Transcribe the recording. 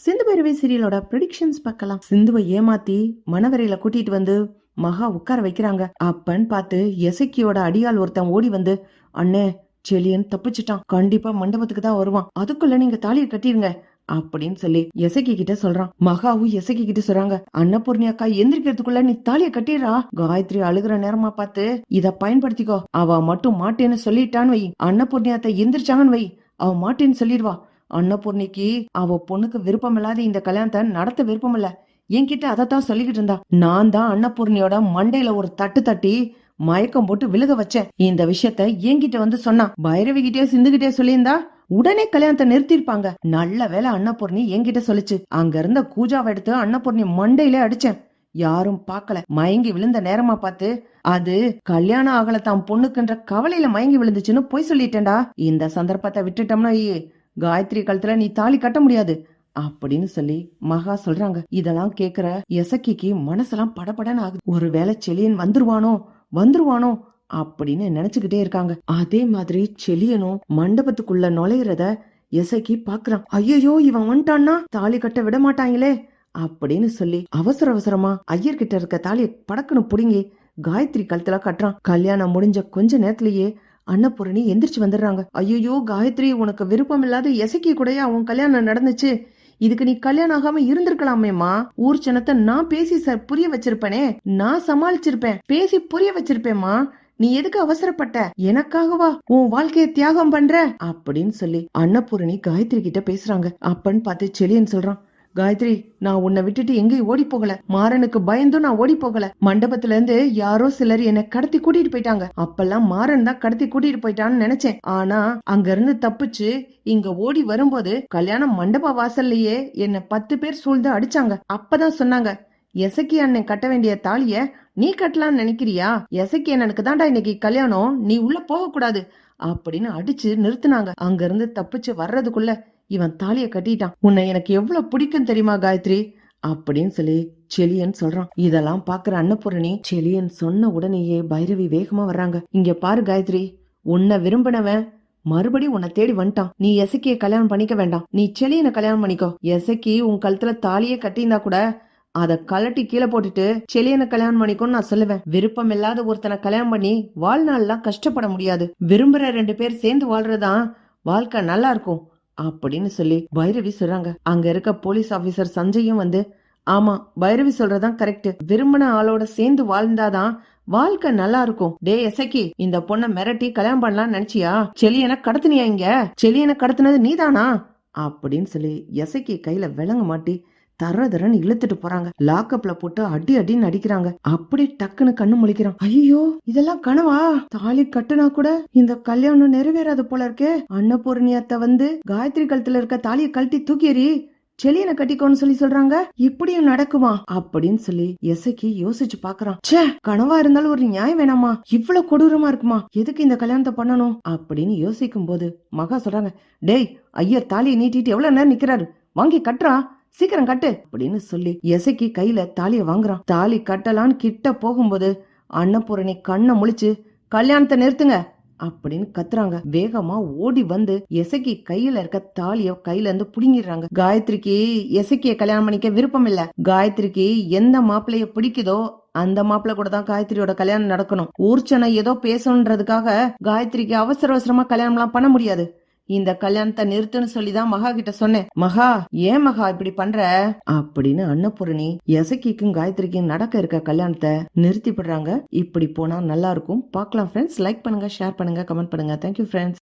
Sindhu Bhairavi சீரியலோட predictions பார்க்கலாம். சிந்துவை ஏமாத்தி மணவரையில கூட்டிட்டு வந்து மகா உட்கார வைக்கிறாங்க. அப்பன்னு பார்த்து எசக்கியோட அடியால் ஒருத்தன் ஓடி வந்து, அண்ணே செலியன் தப்பிச்சிட்டான், கண்டிப்பா மண்டபத்துக்கு தான் வருவான், அதுக்குள்ள நீங்க தாலியை கட்டிருங்க அப்படின்னு சொல்லி எசக்கி கிட்ட சொல்றான். மகாவும் எசக்கி கிட்ட சொல்றாங்க, அன்னபூர்ணி அக்கா எந்திரிக்கிறதுக்குள்ள நீ தாலியை கட்டிடுறா. காயத்ரி அழுகுற நேரமா பார்த்து இத பயன்படுத்திக்கோ. அவ மட்டும் மாட்டேன்னு சொல்லிட்டான்னு வை, அன்னபூர்ணியாத்த எந்திரிச்சாங்கன்னு வை, அவ மாட்டேன்னு சொல்லிடுவா. அன்னபூர்ணிக்கு அவ பொண்ணுக்கு விருப்பம் இல்லாத இந்த கல்யாணத்தை நடத்த விருப்பம் இல்ல, என்கிட்ட அதத்தான் சொல்லிக்கிட்டு இருந்தா. நான் தான் அன்னபூர்ணியோட மண்டையில ஒரு தட்டு தட்டி மயக்கம் போட்டு விழுக வச்சேன். இந்த விஷயத்த என்கிட்ட வந்து சொன்னா. பைரவி கிட்டே சிந்துகிட்டே சொல்லியிருந்தா உடனே கல்யாணத்தை நிறுத்திருப்பாங்க. நல்ல வேலை அன்னபூர்ணி என்கிட்ட சொல்லிச்சு. அங்க இருந்த கூஜாவை எடுத்து அன்னபூர்ணி மண்டையில அடிச்சேன். யாரும் பாக்கல. மயங்கி விழுந்த நேரமா பார்த்து அது கல்யாணம் ஆகல தான் பொண்ணுக்குன்ற கவலையில மயங்கி விழுந்துச்சுன்னு போய் சொல்லிட்டேன்டா. இந்த சந்தர்ப்பத்தை விட்டுட்டோம்னா காயத்ரி கழுத்துல நீ தாலி கட்ட முடியாது அப்படின்னு சொல்லி மகா சொல்றாங்க. இதெல்லாம் கேக்குற எசக்கிக்கு மனசெல்லாம் படபடன்னு ஆகுது. ஒருவேளை செலியன் வந்துருவானோ அப்படின்னு நினைச்சுக்கிட்டே இருக்காங்க. அதே மாதிரி செலியனும் மண்டபத்துக்குள்ள நுழையிறத எசக்கி பாக்குறான். ஐயோ இவன் வந்துட்டான்னா தாலி கட்ட விட மாட்டாங்களே அப்படின்னு சொல்லி அவசரமா ஐயர்கிட்ட இருக்க தாலியை படக்குன்னு புடுங்கி காயத்ரி கழுத்துல கட்டுறான். கல்யாணம் முடிஞ்ச கொஞ்ச நேரத்திலேயே அன்னபூரணி எந்திரிச்சு வந்துடுறாங்க. ஐயோ காயத்ரி, உனக்கு விருப்பம் இல்லாத எசக்கி கூடயா உன் கல்யாணம் நடந்துச்சு, இதுக்கு நீ கல்யாணம் ஆகாம இருந்திருக்கலாமேமா. ஊர் ஜனத்தை நான் பேசி புரிய வச்சிருப்பேனே, நான் சமாளிச்சிருப்பேன், பேசி புரிய வச்சிருப்பேம்மா. நீ எதுக்கு அவசரப்பட்ட, எனக்காகவா உன் வாழ்க்கைய தியாகம் பண்ற அப்படின்னு சொல்லி அன்னபூரணி காயத்ரி கிட்ட பேசுறாங்க. அப்பன்னு பார்த்து செலியன் சொல்றான், காயத்ரி நான் உன்னை விட்டுட்டு எங்கேயும் ஓடி போகல, மாறனுக்கு பயந்தும் நான் ஓடி போகல. மண்டபத்துல இருந்து யாரோ சிலர் என்னை கடத்தி கூட்டிட்டு போயிட்டாங்க. அப்பெல்லாம் மாறன் தான் கடத்தி கூட்டிட்டு போயிட்டான்னு நினைச்சேன். ஆனா அங்க இருந்து தப்பிச்சு இங்க ஓடி வரும்போது கல்யாண மண்டப வாசல்லையே என்ன 10 பேர் சூழ்ந்து அடிச்சாங்க. அப்பதான் சொன்னாங்க, எசக்கி அண்ணன் கட்ட வேண்டிய தாலிய நீ கட்டலான்னு நினைக்கிறியா, எசக்கி அண்ணனுக்கு தான்டா இன்னைக்கு கல்யாணம், நீ உள்ள போக கூடாது அப்படின்னு அடிச்சு நிறுத்தினாங்க. அங்க இருந்து தப்பிச்சு வர்றதுக்குள்ள இவன் தாலிய கட்டிட்டான். உன்னை எனக்கு எவ்வளவு பிடிக்கும் தெரியுமா காயத்ரி அப்படின்னு சொல்லி செலியன் சொல்றான். இதெல்லாம் பாக்குற அன்னபூரணி செலியன் சொன்ன உடனேயே பைரவி வேகமா வர்றாங்க. இங்க பாரு காயத்ரி, உன்னை விரும்பினவன் மறுபடியும் உன்னை தேடி வந்துட்டான். நீ எசக்கிய கல்யாணம் பண்ணிக்க வேண்டாம், நீ செலியனை கல்யாணம் பண்ணிக்கோ. எசக்கி உன் கழுத்துல தாலியே கட்டியிருந்தா கூட அத கலட்டி கீழே போட்டுட்டு செலியனை கல்யாணம் பண்ணிக்கோன்னு நான் சொல்லுவேன். விருப்பம் இல்லாத ஒருத்தனை கல்யாணம் பண்ணி வாழ்நாள்லாம் கஷ்டப்பட முடியாது. விரும்புற 2 பேர் சேர்ந்து வாழ்றதுதான் வாழ்க்கை நல்லா இருக்கும் அப்படின்னு சொல்லி பைரவி சொல்றாங்க. அங்க இருக்க போலீஸ் ஆபீசர் சஞ்சயும் வந்து, ஆமா பைரவி சொல்றதான் கரெக்ட், விரும்பின ஆளோட சேர்ந்து வாழ்ந்தாதான் வாழ்க்கை நல்லா இருக்கும். டே எசக்கி, இந்த பொண்ணை மிரட்டி கல்யாணம் பண்ணலாம்னு நினைச்சியா? செலியனை கடத்தினியா? இங்க செலியனை கடத்தினது நீதானா அப்படின்னு சொல்லி எசக்கி கையில விலங்க மாட்டி தரதரன்னு இழுத்துட்டு போறாங்க. லாக்கப்ல போட்டு அடின்னு அடிக்கிறாங்க. அப்படி டக்குன்னு கண்ணு முழிக்கிறான். ஐயோ இதெல்லாம் கனவா? தாலி கட்டுனா கூட இந்த கல்யாணம் நிறைவேறாது போல இருக்கே. அன்னபூர்ணியத்தை வந்து காயத்ரி கழுத்துல இருக்க தாலியை கழட்டி தூக்கி செலியனை கட்டிக்கோன்னு சொல்லி சொல்றாங்க. இப்படியும் நடக்குமா அப்படின்னு சொல்லி எசக்கி யோசிச்சு பாக்குறான். ச்சே, கனவா இருந்தாலும் ஒரு நியாயம் வேணாமா? இவ்வளவு கொடூரமா இருக்குமா? எதுக்கு இந்த கல்யாணத்தை பண்ணணும் அப்படின்னு யோசிக்கும் போது மகா சொல்றாங்க, டேய் ஐயர் தாலியை நீட்டிட்டு எவ்வளவு நேரம் நிக்கிறாரு, வாங்கி கட்டுறா, சீக்கிரம் கட்டு அப்படின்னு சொல்லி எசக்கி கையில தாலிய வாங்குறான். தாலி கட்டலான்னு கிட்ட போகும்போது அன்னபூரணி கண்ணை முழிச்சு, கல்யாணத்தை நிறுத்துங்க அப்படின்னு கத்துறாங்க. வேகமா ஓடி வந்து எசக்கி கையில இருக்க தாலிய கையில இருந்து புடுங்கிடுறாங்க. காயத்ரிக்கு எசக்கிய கல்யாணம் பண்ணிக்க விருப்பம் இல்ல. காயத்ரிக்கு எந்த மாப்பிள்ளைய பிடிக்குதோ அந்த மாப்பிள்ள கூட தான் காயத்ரியோட கல்யாணம் நடக்கணும். ஊர்ச்சனை ஏதோ பேசணுன்றதுக்காக காயத்ரிக்கு அவசரமா கல்யாணம் எல்லாம் பண்ண முடியாது. இந்த கல்யாணத்தை நிறுத்துன்னு சொல்லிதான் மகா கிட்ட சொன்னேன். மகா, ஏன் மகா இப்படி பண்ற அப்படின்னு அன்னபூரணி எசக்கிக்கும் காயத்ரிக்கும் நடக்க இருக்க கல்யாணத்தை நிறுத்தி விடுறாங்க. இப்படி போனா நல்லா இருக்கும். பார்க்கலாம் ஃப்ரெண்ட்ஸ். லைக் பண்ணுங்க, ஷேர் பண்ணுங்க, கமெண்ட் பண்ணுங்க. Thank you friends.